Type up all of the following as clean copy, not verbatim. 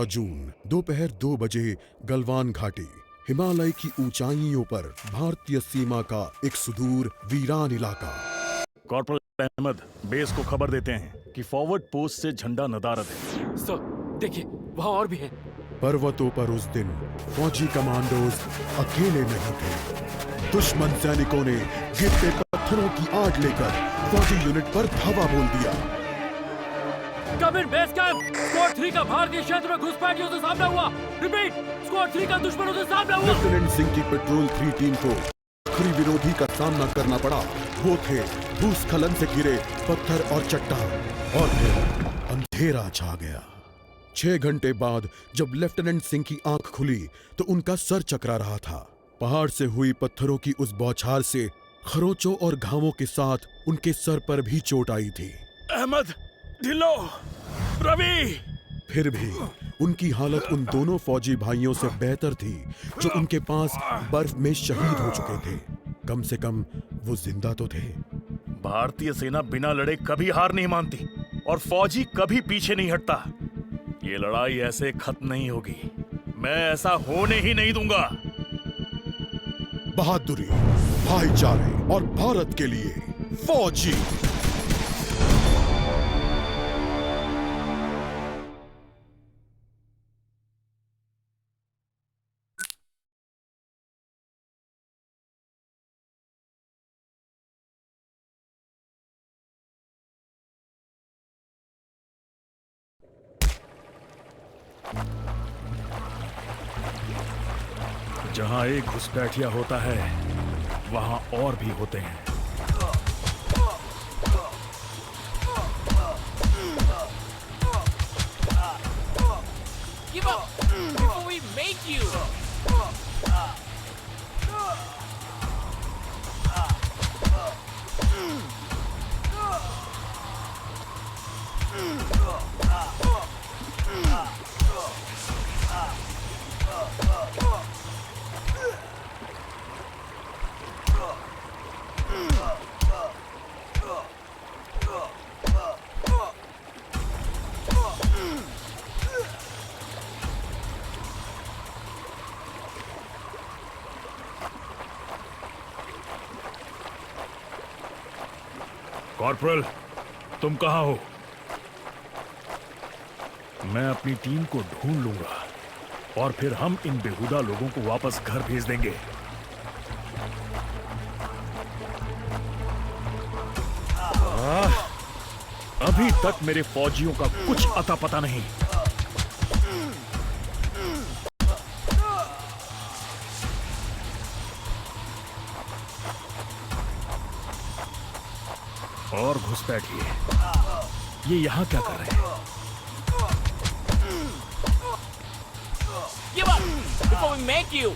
जून दोपहर 2 बजे गलवान घाटी, हिमालय की ऊंचाइयों पर भारतीय सीमा का एक सुदूर वीरान इलाका। कॉर्पोरल अहमद, बेस को खबर देते हैं कि फॉरवर्ड पोस्ट से झंडा नदारद है। सर, देखिए वहाँ और भी है। पर्वतों पर उस दिन फौजी कमांडोज अकेले नहीं थे। दुश्मन सैनिकों ने गिरते पत्थरों की आड़ लेकर फौजी यूनिट पर धावा बोल दिया। कमिंग बेस कैंप, स्क्वाड 3 का भारतीय क्षेत्र में घुसपैठियों से सामना हुआ। रिपीट, स्क्वाड 3 का दुश्मनों से सामना हुआ। लेफ्टिनेंट सिंह की पेट्रोल 3 टीम को आखिरी विरोधी का सामना करना पड़ा। वो थे भूस्खलन से घिरे पत्थर और चट्टान, और फिर अंधेरा छा गया। 6 घंटे बाद जब लेफ्टिनेंट सिंह की आंख खुली तो उनका सर चकरा रहा था। पहाड़ से हुई पत्थरों की उस बौछार से खरोंचों और घावों के साथ उनके सर पर भी चोट आई थी। अहमद, ढिल्लो, रवि। फिर भी उनकी हालत उन दोनों फौजी भाइयों से बेहतर थी जो उनके पास बर्फ में शहीद हो चुके थे। कम से कम वो जिंदा तो थे। भारतीय सेना बिना लड़े कभी हार नहीं मानती और फौजी कभी पीछे नहीं हटता। ये लड़ाई ऐसे खत्म नहीं होगी। मैं ऐसा होने ही नहीं दूंगा। बहादुरी, भाईचारे और भारत के लिए फौजी। जहां एक घुसपैठिया होता है, वहां और भी होते हैं। Give up before we make you. Corporal, तुम कहां हो? मैं अपनी टीम को ढूंढ लूंगा और फिर हम इन बेहुदा लोगों को वापस घर भेज देंगे। अभी तक मेरे फौजियों का कुछ अता पता नहीं। और घुसपैठिए, ये यहाँ क्या कर रहे हैं? Give up before we make you.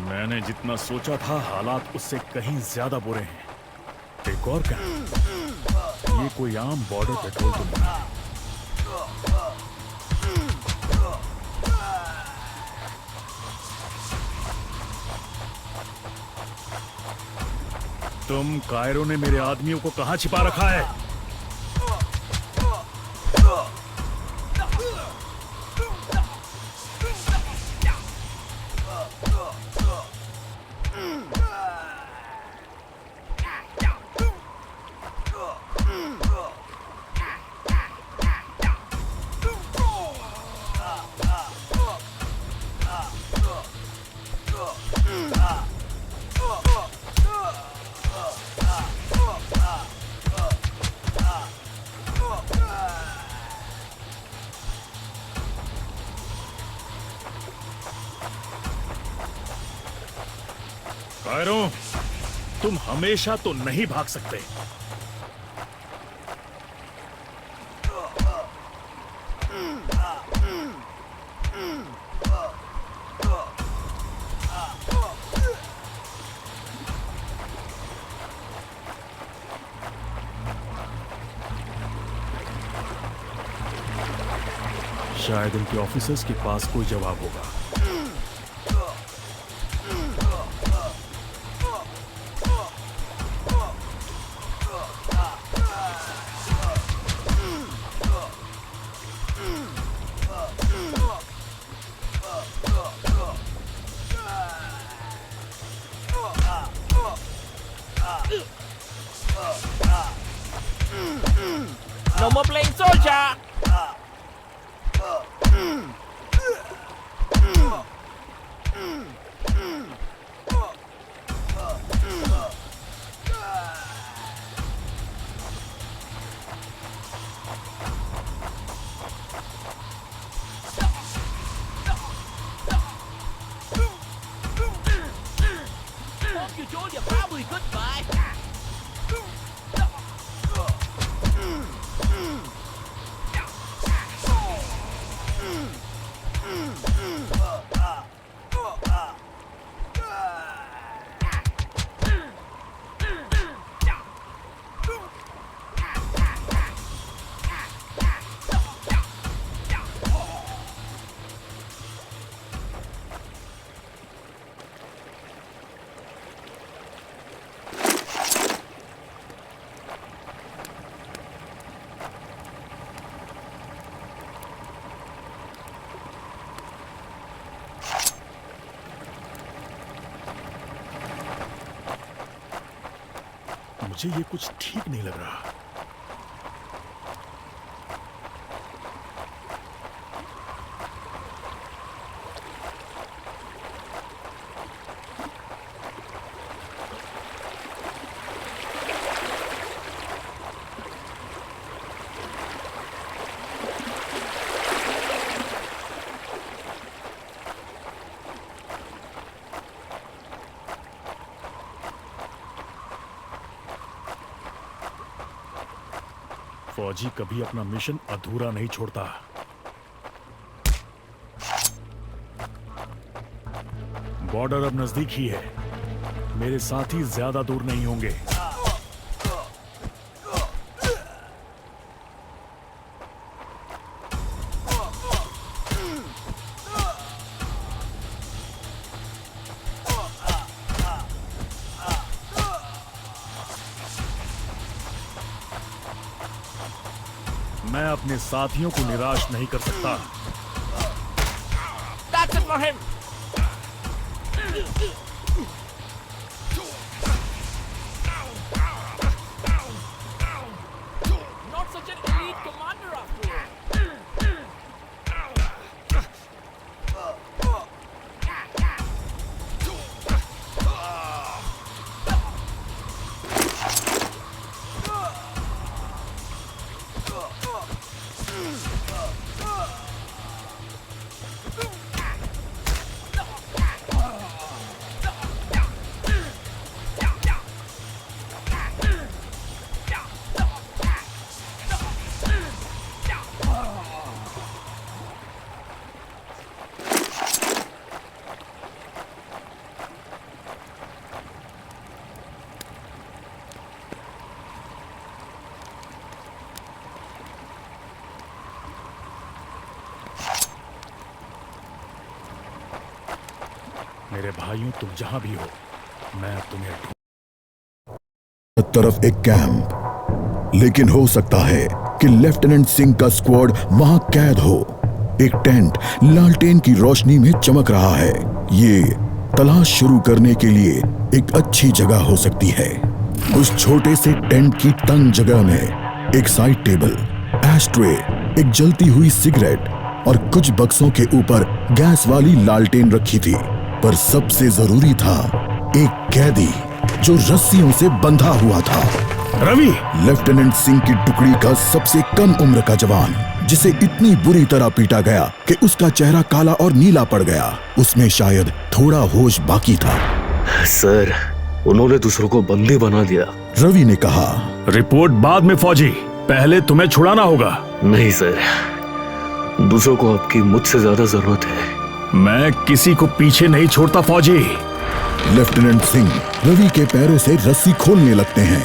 मैंने जितना सोचा था, हालात उससे कहीं ज्यादा बुरे हैं। एक और क्या, ये कोई आम बॉर्डर पेट्रोल तो नहीं। तुम कायरो ने मेरे आदमियों को कहां छिपा रखा है? कायरों, तुम हमेशा तो नहीं भाग सकते। शायद इनके ऑफिसर्स के पास कोई जवाब होगा। No more playing soldier! Hope you told your family goodbye. मुझे ये कुछ ठीक नहीं लग रहा। फौजी कभी अपना मिशन अधूरा नहीं छोड़ता। बॉर्डर अब नजदीक ही है। मेरे साथी ज्यादा दूर नहीं होंगे। मैं अपने साथियों को निराश नहीं कर सकता। That's it for him. Not such an elite commander after all. मेरे भाइयों, तुम जहां भी हो, मैं तुम्हें तरफ एक कैंप, लेकिन हो सकता है कि लेफ्टिनेंट सिंह का स्क्वाड वहां कैद हो। एक टेंट लालटेन की रोशनी में चमक रहा है। ये तलाश शुरू करने के लिए एक अच्छी जगह हो सकती है। उस छोटे से टेंट की तंग जगह में एक साइड टेबल, एशट्रे, एक जलती हुई सिगरेट और कुछ बक्सों के ऊपर गैस वाली लालटेन रखी थी। पर सबसे जरूरी था एक कैदी जो रस्सियों से बंधा हुआ था। रवि, लेफ्टिनेंट सिंह की टुकड़ी का सबसे कम उम्र का जवान, जिसे इतनी बुरी तरह पीटा गया कि उसका चेहरा काला और नीला पड़ गया। उसमें शायद थोड़ा होश बाकी था। सर, उन्होंने दूसरों को बंदी बना दिया। रवि ने कहा। रिपोर्ट बाद में फौजी, पहले तुम्हें छुड़ाना होगा। नहीं सर, दूसरों को आपकी मुझसे ज्यादा जरूरत है। मैं किसी को पीछे नहीं छोड़ता फौजी। लेफ्टिनेंट सिंह रवि के पैरों से रस्सी खोलने लगते हैं।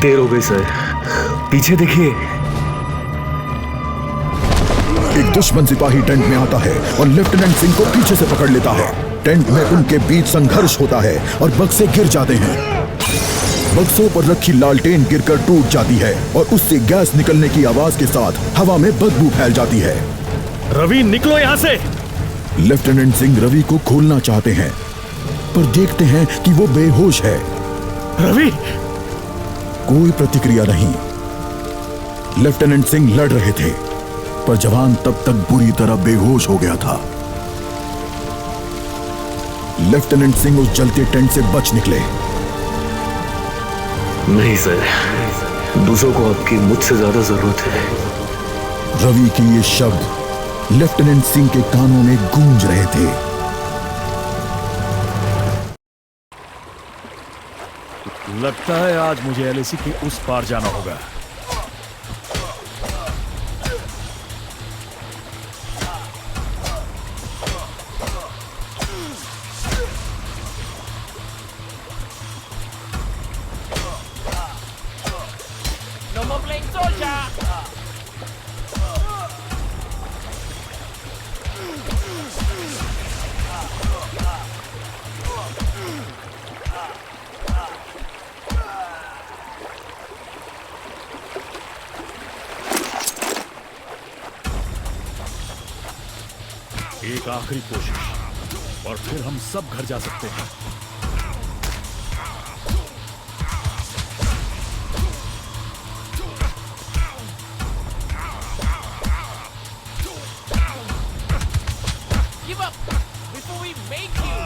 देर हो गई सर, पीछे देखिए। एक दुश्मन सिपाही टेंट में आता है और लेफ्टिनेंट सिंह को पीछे से पकड़ लेता है। टेंट में उनके बीच संघर्ष होता है और बक्से गिर जाते हैं। बक्सों पर रखी लालटेन गिरकर टूट जाती है और उससे गैस निकलने की आवाज के साथ हवा में बदबू फैल जाती है। रवि निकलो यहाँ से। लेफ्टिनेंट सिंह रवि को खोलना चाहते हैं पर देखते हैं कि वो बेहोश है। रवि! कोई प्रतिक्रिया नहीं। लेफ्टिनेंट सिंह लड़ रहे थे पर जवान तब तक बुरी तरह बेहोश हो गया था। लेफ्टिनेंट सिंह उस जलते टेंट से बच निकले। नहीं सर, दूसरों को आपकी मुझसे ज्यादा जरूरत है। रवि के ये शब्द लेफ्टिनेंट सिंह के कानों में गूंज रहे थे। लगता है आज मुझे एलएसी के उस पार जाना होगा। No more playing soldier. एक आखिरी कोशिश और फिर हम सब घर जा सकते हैं। Give up before we make you.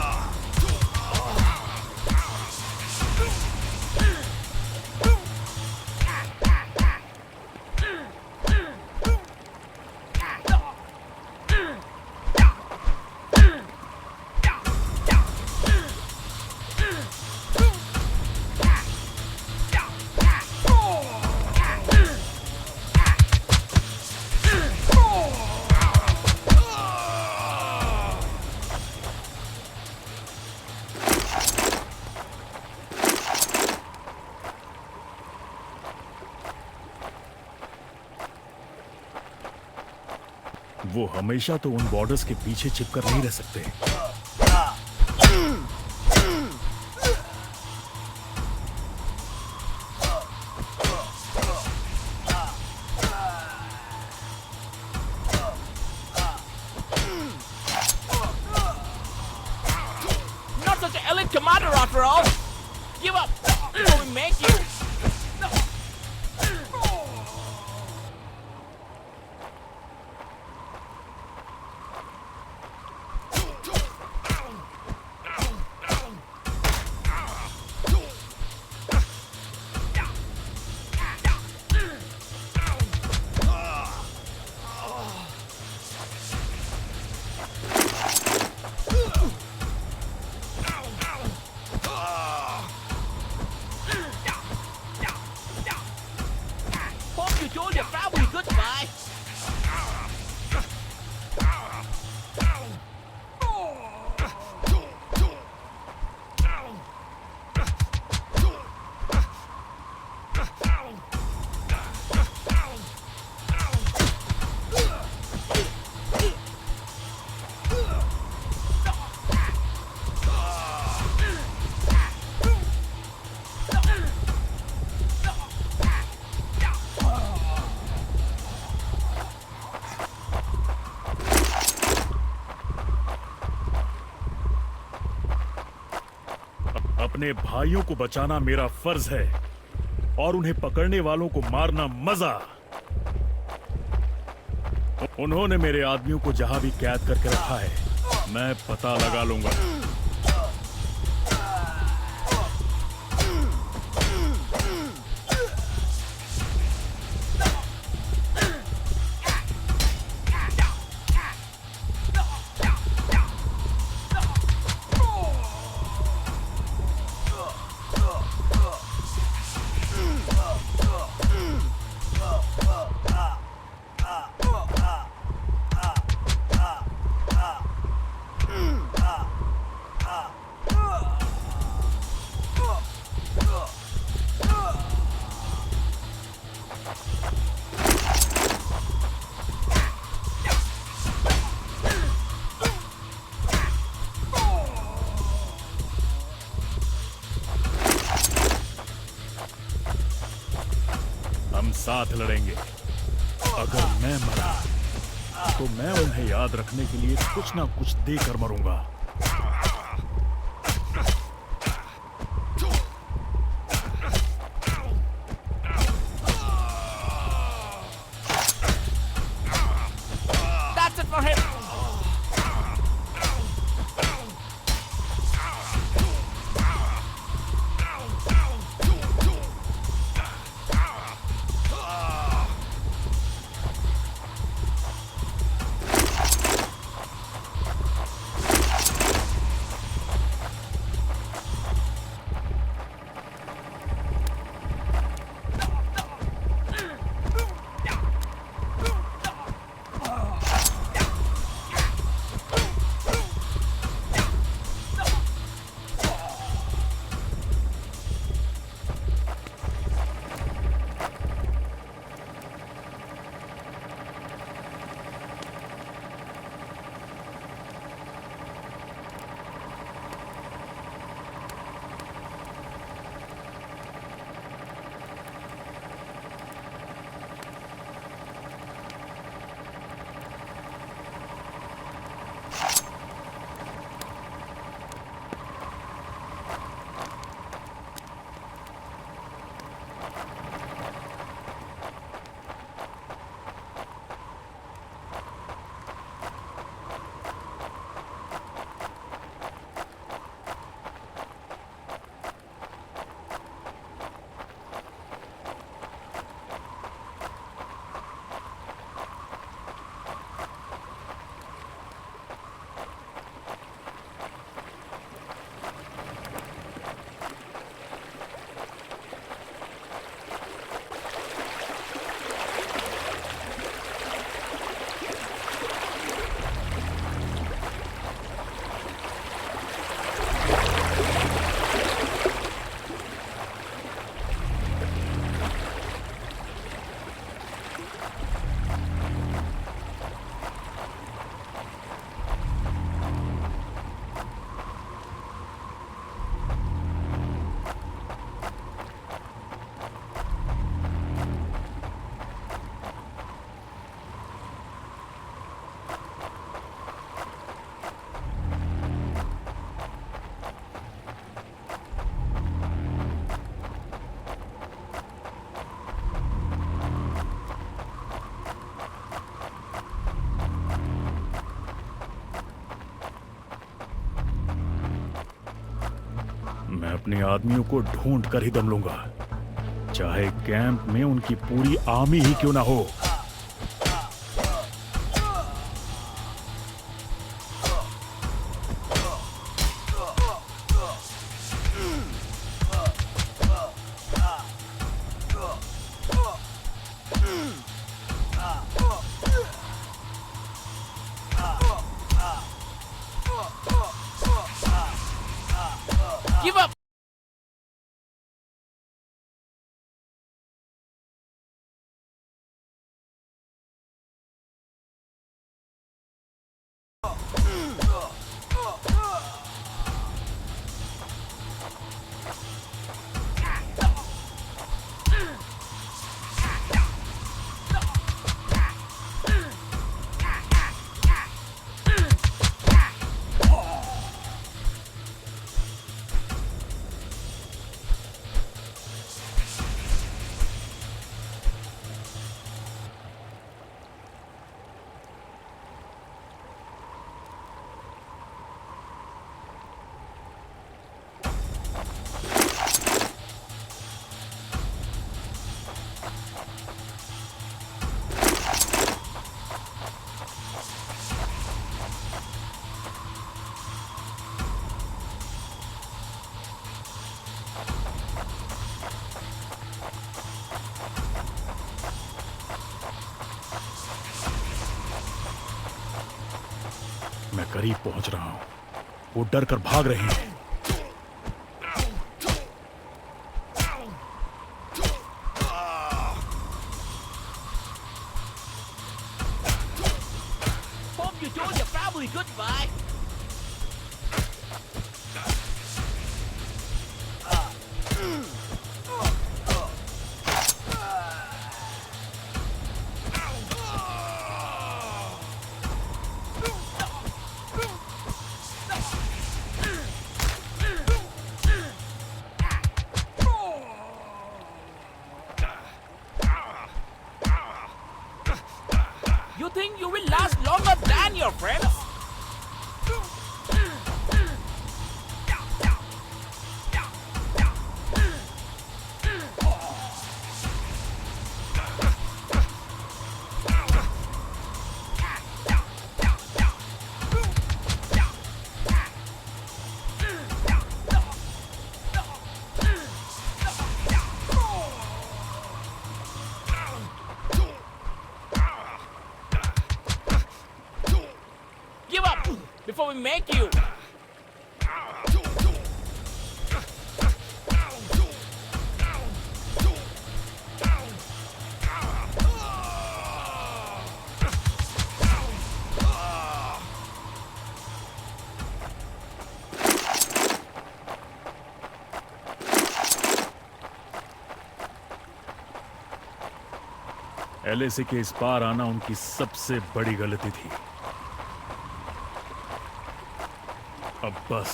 वो हमेशा तो उन बॉर्डर्स के पीछे छिपकर नहीं रह सकते। Not such an elite commander after all. Give up before we make you. Hope you told your family goodbye. अपने भाइयों को बचाना मेरा फर्ज है और उन्हें पकड़ने वालों को मारना मजा। उन्होंने मेरे आदमियों को जहां भी कैद करके रखा है, मैं पता लगा लूंगा। साथ लड़ेंगे। अगर मैं मरा तो मैं उन्हें याद रखने के लिए कुछ ना कुछ देकर मरूंगा। That's it for him. मैं अपने आदमियों को ढूंढ कर ही दम लूंगा, चाहे कैंप में उनकी पूरी आर्मी ही क्यों ना हो। Give up. मैं करीब पहुंच रहा हूं। वो डर कर भाग रहे हैं। Hope you told your family goodbye. You think you will last longer than your friends? Give up before we make you. LAC के इस पार आना उनकी सबसे बड़ी गलती थी। अब बस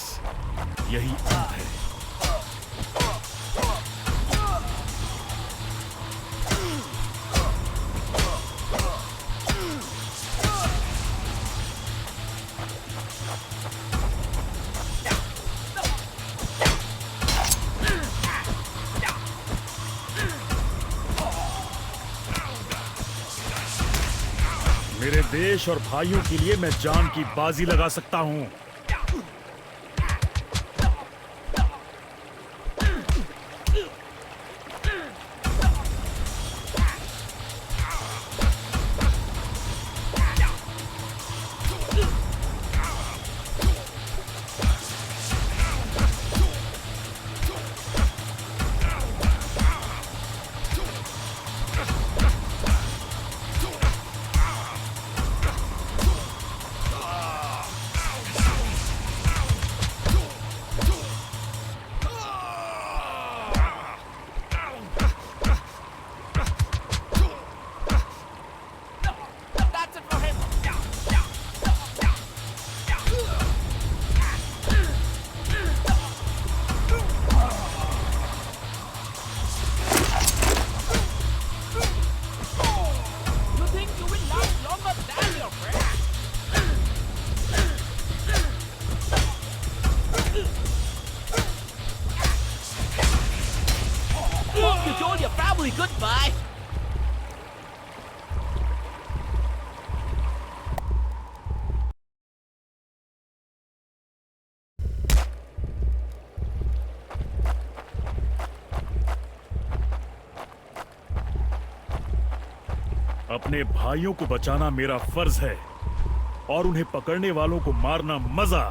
यही अंत है। मेरे देश और भाइयों के लिए मैं जान की बाजी लगा सकता हूं। That's it for him. You think you will last longer than your friends? Hope you told your family goodbye. अपने भाइयों को बचाना मेरा फर्ज है और उन्हें पकड़ने वालों को मारना मजा।